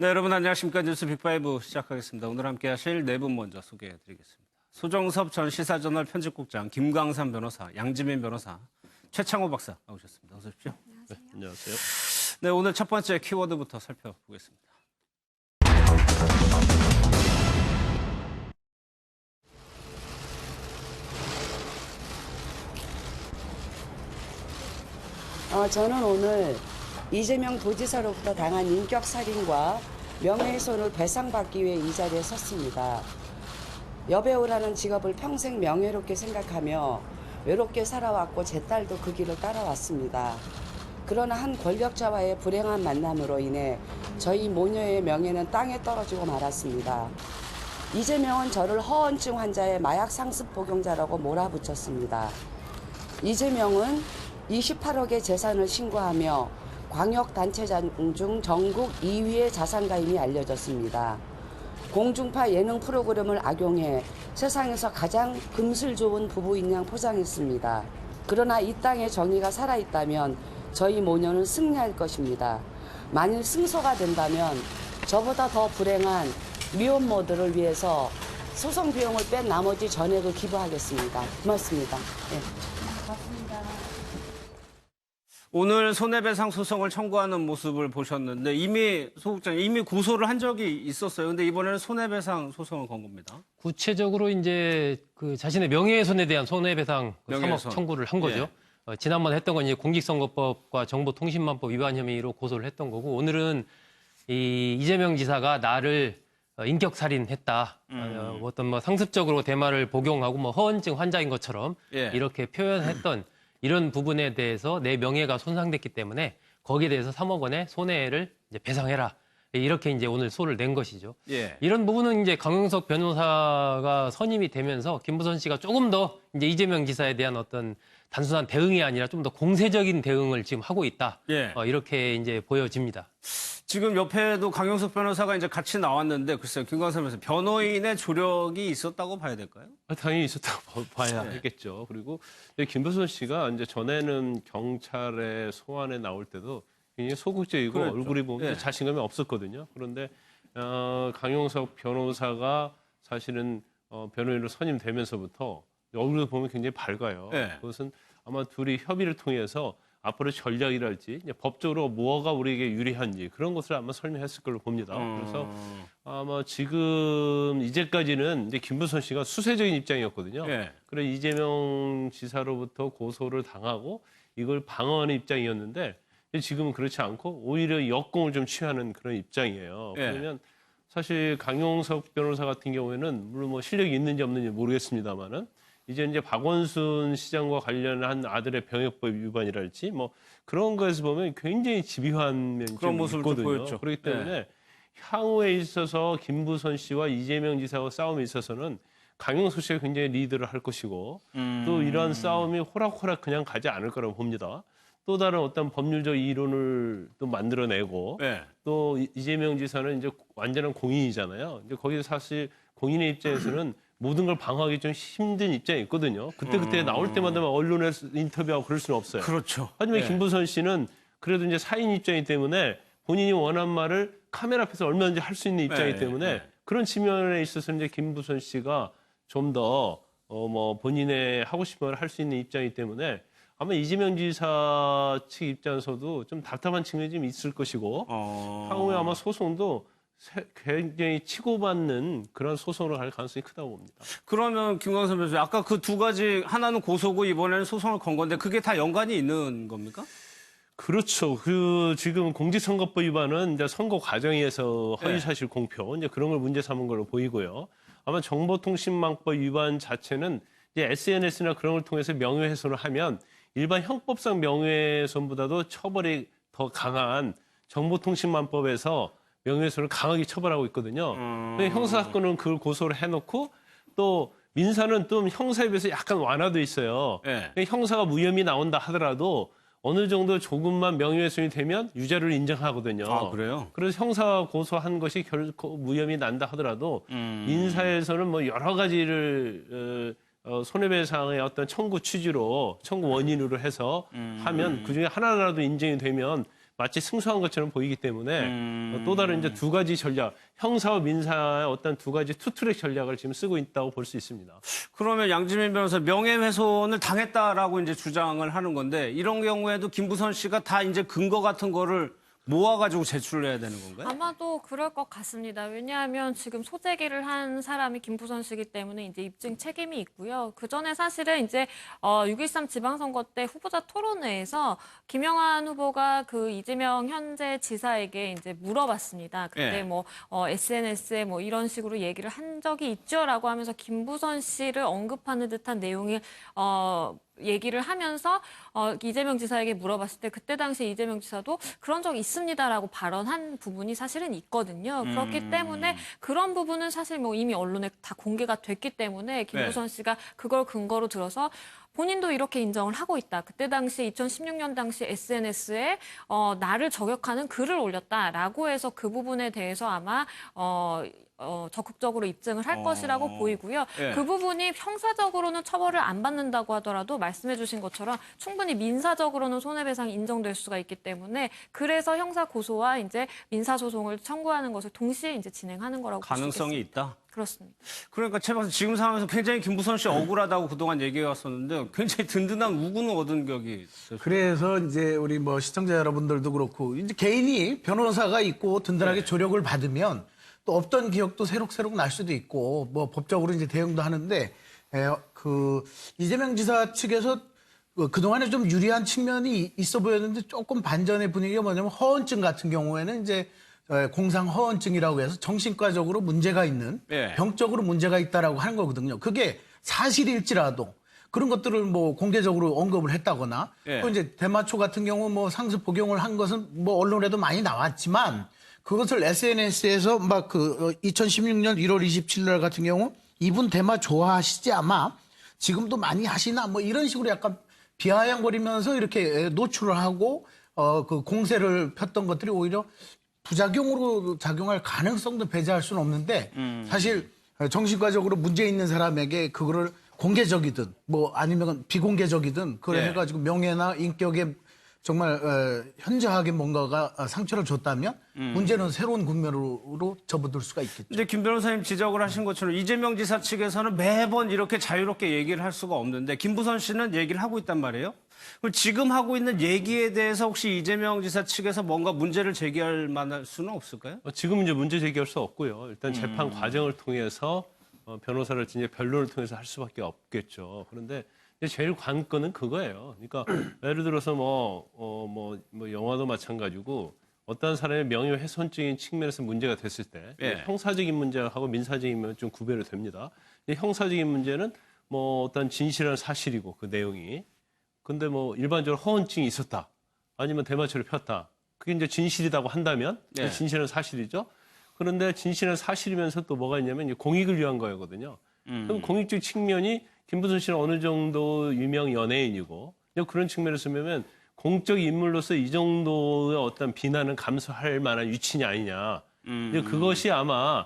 네, 여러분 안녕하십니까. 뉴스 빅5 시작하겠습니다. 오늘 함께 하실 네 분 먼저 소개해드리겠습니다. 소정섭 전 시사저널 편집국장, 김광삼 변호사, 양지민 변호사, 최창호 박사 나오셨습니다. 어서 오십시오. 네, 안녕하세요. 네, 오늘 첫 번째 키워드부터 살펴보겠습니다. 저는 오늘 이재명 도지사로부터 당한 인격살인과 명예훼손을 배상받기 위해 이 자리에 섰습니다. 여배우라는 직업을 평생 명예롭게 생각하며 외롭게 살아왔고 제 딸도 그 길을 따라왔습니다. 그러나 한 권력자와의 불행한 만남으로 인해 저희 모녀의 명예는 땅에 떨어지고 말았습니다. 이재명은 저를 허언증 환자의 마약 상습 복용자라고 몰아붙였습니다. 이재명은 28억의 재산을 신고하며 광역단체장 중 전국 2위의 자산가임이 알려졌습니다. 공중파 예능 프로그램을 악용해 세상에서 가장 금슬 좋은 부부인 양 포장했습니다. 그러나 이 땅에 정의가 살아있다면 저희 모녀는 승리할 것입니다. 만일 승소가 된다면 저보다 더 불행한 미혼모들을 위해서 소송 비용을 뺀 나머지 전액을 기부하겠습니다. 고맙습니다. 네. 오늘 손해배상 소송을 청구하는 모습을 보셨는데 이미 소국장 이미 고소를 한 적이 있었어요. 근데 이번에는 손해배상 소송을 건 겁니다. 구체적으로 이제 그 자신의 명예훼손에 대한 손해배상 명예훼손. 3억 청구를 한 거죠. 지난번 했던 건 이제 공직선거법과 정보통신망법 위반 혐의로 고소를 했던 거고, 오늘은 이재명 지사가 나를 인격살인했다. 어떤 뭐 상습적으로 대마를 복용하고 뭐 허언증 환자인 것처럼 이렇게 표현했던 이런 부분에 대해서 내 명예가 손상됐기 때문에 거기에 대해서 3억 원의 손해를 이제 배상해라. 이렇게 이제 오늘 소를 낸 것이죠. 이런 부분은 이제 강용석 변호사가 선임이 되면서 김부선 씨가 조금 더 이제 이재명 지사에 대한 어떤 단순한 대응이 아니라 좀 더 공세적인 대응을 지금 하고 있다. 이렇게 이제 보여집니다. 지금 옆에도 강용석 변호사가 이제 같이 나왔는데 글쎄요, 김광삼 변호사 변호인의 조력이 있었다고 봐야 될까요? 당연히 있었다고 봐야 했겠죠. 그리고 김부선 씨가 이제 전에는 경찰의 소환에 나올 때도 굉장히 소극적이고 그렇죠. 얼굴이 보면 자신감이 없었거든요. 그런데 강용석 변호사가 사실은 변호인으로 선임되면서부터 얼굴을 보면 굉장히 밝아요. 그것은 아마 둘이 협의를 통해서 앞으로 전략이랄지 법적으로 뭐가 우리에게 유리한지 그런 것을 아마 설명했을 걸로 봅니다. 그래서 아마 지금 이제까지는 이제 김부선 씨가 수세적인 입장이었거든요. 그래 이재명 지사로부터 고소를 당하고 이걸 방어하는 입장이었는데 지금은 그렇지 않고 오히려 역공을 좀 취하는 그런 입장이에요. 그러면 사실 강용석 변호사 같은 경우에는 물론 뭐 실력이 있는지 없는지 모르겠습니다만은 이제 박원순 시장과 관련한 아들의 병역법 위반이랄지 뭐 그런 거에서 보면 굉장히 집요한 면이 좀 있거든요. 보였죠. 그렇기 때문에 향후에 있어서 김부선 씨와 이재명 지사와 싸움에 있어서는 강용석 씨가 굉장히 리드를 할 것이고 또 이러한 싸움이 호락호락 그냥 가지 않을 거라고 봅니다. 또 다른 어떤 법률적 이론을 또 만들어내고 또 이재명 지사는 이제 완전한 공인이잖아요. 이제 거기서 사실 공인의 입장에서는 모든 걸 방어하기 좀 힘든 입장이 있거든요. 그때 나올 때마다 언론에 인터뷰하고 그럴 수는 없어요. 그렇죠. 하지만 김부선 씨는 그래도 이제 사인 입장이기 때문에 본인이 원한 말을 카메라 앞에서 얼마든지 할 수 있는 입장이기 때문에 그런 측면에 있어서 이제 김부선 씨가 좀 더 뭐 본인의 하고 싶은 말을 할 수 있는 입장이기 때문에 아마 이재명 지사 측 입장에서도 좀 답답한 측면이 좀 있을 것이고 향후에 아마 소송도 굉장히 치고받는 그런 소송을 할 가능성이 크다고 봅니다. 그러면 김광삼 변호사 아까 그 두 가지 하나는 고소고 이번에는 소송을 건 건데 그게 다 연관이 있는 겁니까? 그렇죠. 지금 공직선거법 위반은 이제 선거 과정에서 허위사실 공표 이제 그런 걸 문제 삼은 걸로 보이고요. 아마 정보통신망법 위반 자체는 이제 SNS나 그런 걸 통해서 명예훼손을 하면 일반 형법상 명예훼손보다도 처벌이 더 강한 정보통신망법에서 명예훼손을 강하게 처벌하고 있거든요. 형사사건은 그걸 고소를 해놓고 또 민사는 또 형사에 비해서 약간 완화돼 있어요. 형사가 무혐의 나온다 하더라도 어느 정도 조금만 명예훼손이 되면 유죄를 인정하거든요. 아, 그래요? 그래서 형사 고소한 것이 결코 무혐의 난다 하더라도 민사에서는 뭐 여러 가지를 손해배상의 어떤 청구 취지로 청구 원인으로 해서 하면 그중에 하나라도 인정이 되면 마치 승소한 것처럼 보이기 때문에 또 다른 이제 두 가지 전략, 형사와 민사의 어떤 두 가지 투트랙 전략을 지금 쓰고 있다고 볼 수 있습니다. 그러면 양지민 변호사 명예훼손을 당했다라고 이제 주장을 하는 건데 이런 경우에도 김부선 씨가 다 이제 근거 같은 거를 모아가지고 제출을 해야 되는 건가요? 아마도 그럴 것 같습니다. 왜냐하면 지금 소재기를 한 사람이 김부선 씨이기 때문에 이제 입증 책임이 있고요. 그 전에 사실은 이제 6.13 지방선거 때 후보자 토론회에서 김영환 후보가 그 이재명 현재 지사에게 이제 물어봤습니다. 그때 예. 뭐 SNS에 뭐 이런 식으로 얘기를 한 적이 있죠라고 하면서 김부선 씨를 언급하는 듯한 내용이 얘기를 하면서 이재명 지사에게 물어봤을 때 그때 당시 이재명 지사도 그런 적 있습니다라고 발언한 부분이 사실은 있거든요. 그렇기 때문에 그런 부분은 사실 뭐 이미 언론에 다 공개가 됐기 때문에 김부선 씨가 그걸 근거로 들어서 본인도 이렇게 인정을 하고 있다. 그때 당시 2016년 당시 SNS에 나를 저격하는 글을 올렸다라고 해서 그 부분에 대해서 아마 적극적으로 입증을 할 것이라고 보이고요. 예. 그 부분이 형사적으로는 처벌을 안 받는다고 하더라도 말씀해 주신 것처럼 충분히 민사적으로는 손해배상이 인정될 수가 있기 때문에 그래서 형사 고소와 이제 민사 소송을 청구하는 것을 동시에 이제 진행하는 거라고 볼 수 가능성이 있겠습니다. 있다. 그렇습니다. 그러니까 최 박사 지금 상황에서 굉장히 김부선 씨 억울하다고 그동안 얘기해 왔었는데 굉장히 든든한 우군을 얻은 격이 있어요. 그래서 이제 우리 뭐 시청자 여러분들도 그렇고 이제 개인이 변호사가 있고 든든하게 조력을 받으면 또 없던 기억도 새록새록 날 수도 있고 뭐 법적으로 이제 대응도 하는데 그 이재명 지사 측에서 그동안에 좀 유리한 측면이 있어 보였는데 조금 반전의 분위기가 뭐냐면 허언증 같은 경우에는 이제 공상 허언증이라고 해서 정신과적으로 문제가 있는 예. 병적으로 문제가 있다라고 하는 거거든요. 그게 사실일지라도 그런 것들을 뭐 공개적으로 언급을 했다거나 예. 또 이제 대마초 같은 경우 뭐 상습 복용을 한 것은 뭐 언론에도 많이 나왔지만 그것을 SNS에서 막 그 2016년 1월 27일 날 같은 경우 이분 대마 좋아하시지 아마 지금도 많이 하시나 뭐 이런 식으로 약간 비아냥거리면서 이렇게 노출을 하고 그 공세를 폈던 것들이 오히려 부작용으로 작용할 가능성도 배제할 수는 없는데 사실 정신과적으로 문제 있는 사람에게 그거를 공개적이든 뭐 아니면 비공개적이든 그걸 예. 해가지고 명예나 인격에 정말 현저하게 뭔가가 상처를 줬다면 문제는 새로운 국면으로 접어들 수가 있겠죠. 근데 김 변호사님 지적을 하신 것처럼 이재명 지사 측에서는 매번 이렇게 자유롭게 얘기를 할 수가 없는데 김부선 씨는 얘기를 하고 있단 말이에요. 그럼 지금 하고 있는 얘기에 대해서 혹시 이재명 지사 측에서 뭔가 문제를 제기할 만할 수는 없을까요? 지금 이제 문제 제기할 수 없고요. 일단 재판 과정을 통해서 변호사를 이제 변론을 통해서 할 수밖에 없겠죠. 그런데 이제 제일 관건은 그거예요. 그러니까 예를 들어서 뭐 영화도 마찬가지고 어떤 사람의 명예훼손적인 측면에서 문제가 됐을 때 예. 형사적인 문제하고 민사적인 문제는 좀 구별이 됩니다. 형사적인 문제는 뭐 어떤 진실한 사실이고 그 내용이 근데 뭐 일반적으로 허언증이 있었다 아니면 대마초를 폈다 그게 이제 진실이라고 한다면 예. 진실은 사실이죠. 그런데 진실은 사실이면서 또 뭐가 있냐면 이제 공익을 위한 거거든요. 그럼 공익적 측면이 김부선 씨는 어느 정도 유명 연예인이고 그런 측면에서 보면 공적 인물로서 이 정도의 어떤 비난은 감수할 만한 위치냐 아니냐. 그것이 아마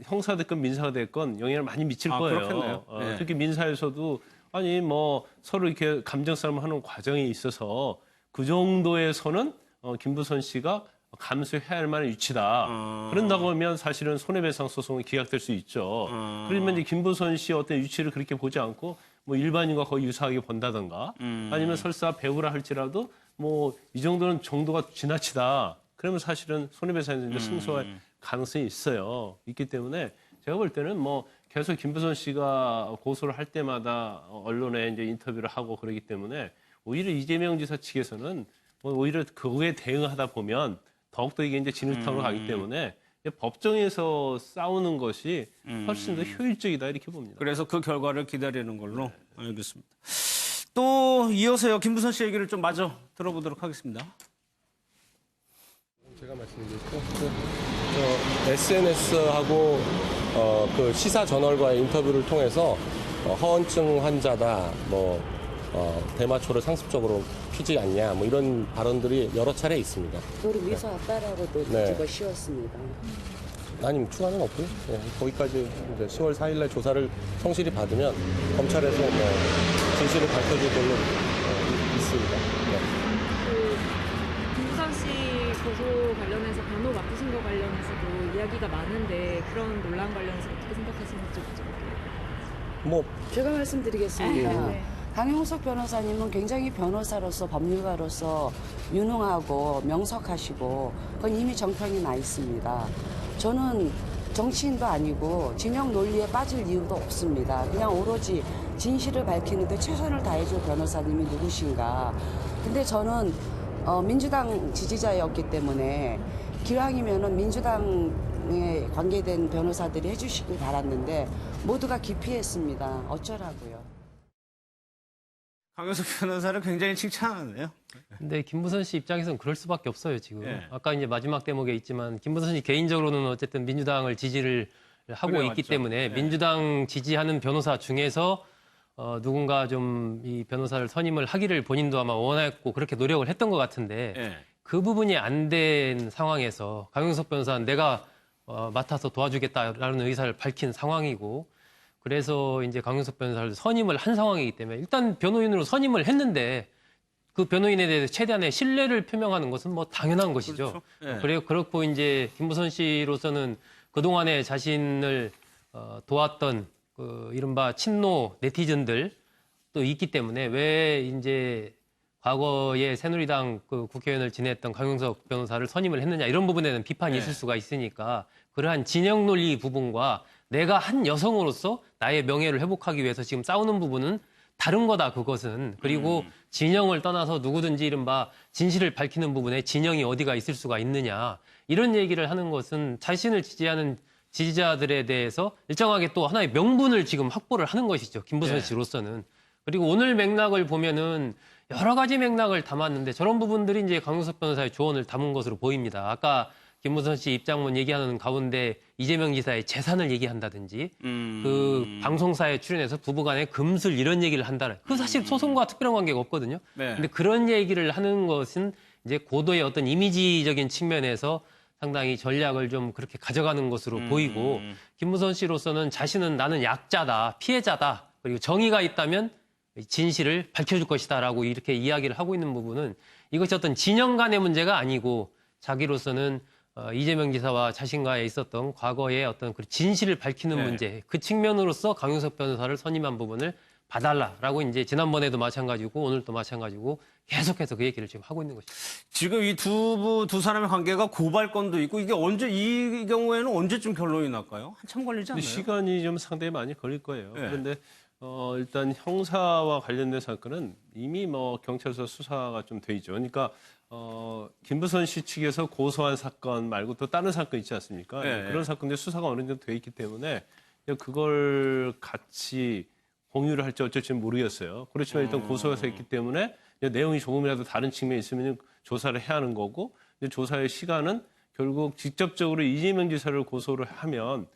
형사 됐건 민사가 됐건 영향을 많이 미칠 거예요. 그렇겠네요. 네. 특히 민사에서도 아니 뭐 서로 이렇게 감정 싸움을 하는 과정에 있어서 그 정도에서는 김부선 씨가 감수해야 할 만한 위치다. 그런다고 하면 사실은 손해배상 소송이 기각될 수 있죠. 그러면 이제 김부선 씨의 어떤 위치를 그렇게 보지 않고 뭐 일반인과 거의 유사하게 본다든가 아니면 설사 배우라 할지라도 뭐 이 정도는 정도가 지나치다. 그러면 사실은 손해배상에서 이제 승소할 가능성이 있어요. 있기 때문에 제가 볼 때는 뭐 계속 김부선 씨가 고소를 할 때마다 언론에 이제 인터뷰를 하고 그러기 때문에 오히려 이재명 지사 측에서는 뭐 오히려 그거에 대응하다 보면 더욱더 이게 이제 진흙탕으로 가기 때문에 법정에서 싸우는 것이 훨씬 더 효율적이다 이렇게 봅니다. 그래서 그 결과를 기다리는 걸로 알겠습니다. 또 이어서요 김부선 씨 얘기를 좀 마저 들어보도록 하겠습니다. 제가 말씀드릴게요. SNS하고 그 시사 저널과의 인터뷰를 통해서 허언증 환자다, 뭐 대마초를 상습적으로 피지 않냐, 뭐 이런 발언들이 여러 차례 있습니다. 그리고 미사 왔다라고도 네. 뒤집어 씌웠습니다. 아니, 추가는 없고요. 네, 거기까지 이제 10월 4일날 조사를 성실히 받으면 검찰에서 뭐 진실을 밝혀줄 걸로 있습니다. 네. 거 관련해서도 이야기가 많은데 그런 논란 관련해서 어떻게 생각하시는지 여쭤볼게요. 뭐 제가 말씀드리겠습니다. 네. 강용석 변호사님은 굉장히 변호사로서 법률가로서 유능하고 명석하시고 그건 이미 정평이 나 있습니다. 저는 정치인도 아니고 진영 논리에 빠질 이유도 없습니다. 그냥 오로지 진실을 밝히는데 최선을 다해줄 변호사님이 누구신가. 근데 저는 민주당 지지자였기 때문에 기왕이면은 민주당에 관계된 변호사들이 해주시길 바랐는데 모두가 기피했습니다. 어쩌라고요. 강효석 변호사를 굉장히 칭찬하네요. 근데 김부선 씨 입장에서는 그럴 수밖에 없어요, 지금. 예. 아까 이제 마지막 대목에 있지만 김부선 씨 개인적으로는 어쨌든 민주당을 지지를 하고 그래 있기 왔죠. 때문에 예. 민주당 지지하는 변호사 중에서 누군가 좀 이 변호사를 선임을 하기를 본인도 아마 원했고 그렇게 노력을 했던 것 같은데 예. 그 부분이 안 된 상황에서 강용석 변호사는 내가 맡아서 도와주겠다라는 의사를 밝힌 상황이고 그래서 이제 강용석 변호사를 선임을 한 상황이기 때문에 일단 변호인으로 선임을 했는데 그 변호인에 대해서 최대한의 신뢰를 표명하는 것은 뭐 당연한 것이죠. 그렇죠. 예. 그래요. 그렇고 이제 김부선 씨로서는 그동안에 자신을 도왔던 그 이른바 친노 네티즌들 또 있기 때문에 왜 이제 과거에 새누리당 그 국회의원을 지냈던 강용석 변호사를 선임을 했느냐 이런 부분에는 비판이 네. 있을 수가 있으니까 그러한 진영 논리 부분과 내가 한 여성으로서 나의 명예를 회복하기 위해서 지금 싸우는 부분은 다른 거다 그것은. 그리고 진영을 떠나서 누구든지 이른바 진실을 밝히는 부분에 진영이 어디가 있을 수가 있느냐 이런 얘기를 하는 것은 자신을 지지하는 지지자들에 대해서 일정하게 또 하나의 명분을 지금 확보를 하는 것이죠. 김부선 네. 씨로서는. 그리고 오늘 맥락을 보면은 여러 가지 맥락을 담았는데 저런 부분들이 이제 강용석 변호사의 조언을 담은 것으로 보입니다. 아까 김부선 씨 입장문 얘기하는 가운데 이재명 지사의 재산을 얘기한다든지 그 방송사에 출연해서 부부간의 금술 이런 얘기를 한다는 그 사실 소송과 특별한 관계가 없거든요. 네. 근데 그런 얘기를 하는 것은 이제 고도의 어떤 이미지적인 측면에서 상당히 전략을 좀 그렇게 가져가는 것으로 보이고 김부선 씨로서는 자신은 나는 약자다, 피해자다, 그리고 정의가 있다면 진실을 밝혀줄 것이다라고 이렇게 이야기를 하고 있는 부분은 이것이 어떤 진영 간의 문제가 아니고 자기로서는 이재명 지사와 자신과에 있었던 과거의 어떤 그 진실을 밝히는 네. 문제 그 측면으로서 강용석 변호사를 선임한 부분을 봐달라라고 이제 지난번에도 마찬가지고 오늘도 마찬가지고 계속해서 그 얘기를 지금 하고 있는 것이죠. 지금 이 두 사람의 관계가 고발건도 있고 이게 언제 이 경우에는 언제쯤 결론이 날까요? 한참 걸리지 근데 않나요? 시간이 좀 상당히 많이 걸릴 거예요. 네. 그런데 일단 형사와 관련된 사건은 이미 뭐 경찰서 수사가 좀 돼 있죠. 그러니까 김부선 씨 측에서 고소한 사건 말고 또 다른 사건 있지 않습니까? 네. 그런 사건들 수사가 어느 정도 돼 있기 때문에 그걸 같이 공유를 할지 어쩔지는 모르겠어요. 그렇지만 일단 고소해서 있기 때문에 내용이 조금이라도 다른 측면이 있으면 조사를 해야 하는 거고 조사의 시간은 결국 직접적으로 이재명 지사를 고소를 하면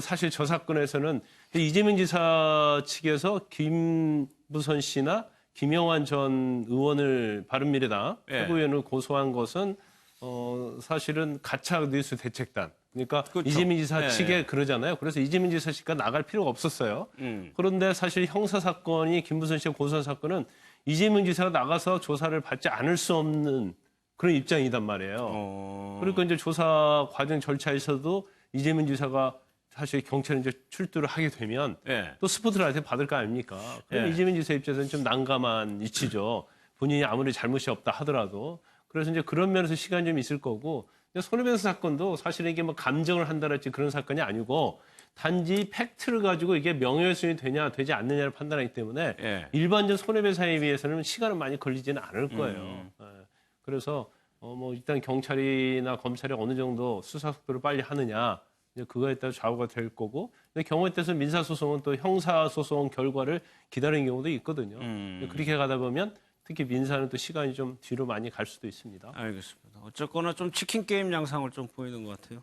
사실 저 사건에서는 이재명 지사 측에서 김부선 씨나 김영환 전 의원을 바른미래당 예. 최고위원을 고소한 것은 사실은 가짜 뉴스 대책단. 그러니까 그렇죠. 이재명 지사 예, 측에 예. 그러잖아요. 그래서 이재명 지사 씨가 나갈 필요가 없었어요. 그런데 사실 형사 사건이 김부선 씨가 고소한 사건은 이재명 지사가 나가서 조사를 받지 않을 수 없는 그런 입장이단 말이에요. 그러니까 이제 조사 과정 절차에서도 이재명 지사가 사실 경찰에 이제 출두를 하게 되면 예. 또 스포트라이트 받을 거 아닙니까? 그럼 예. 이재명 지사 입장에서는 좀 난감한 위치죠. 본인이 아무리 잘못이 없다 하더라도. 그래서 이제 그런 면에서 시간이 좀 있을 거고 손해배상 사건도 사실은 이게 뭐 감정을 한다랄지 그런 사건이 아니고 단지 팩트를 가지고 이게 명예훼손이 되냐 되지 않느냐를 판단하기 때문에 예. 일반적 손해배상에 비해서는 시간은 많이 걸리지는 않을 거예요. 예. 그래서 뭐 일단 경찰이나 검찰이 어느 정도 수사 속도를 빨리 하느냐 이제 그거에 따라 좌우가 될 거고 근데 경우에 따라서 민사소송은 또 형사소송 결과를 기다리는 경우도 있거든요. 그렇게 가다 보면 특히 민사는 또 시간이 좀 뒤로 많이 갈 수도 있습니다. 알겠습니다. 어쨌거나 좀 치킨 게임 양상을 좀 보이는 것 같아요.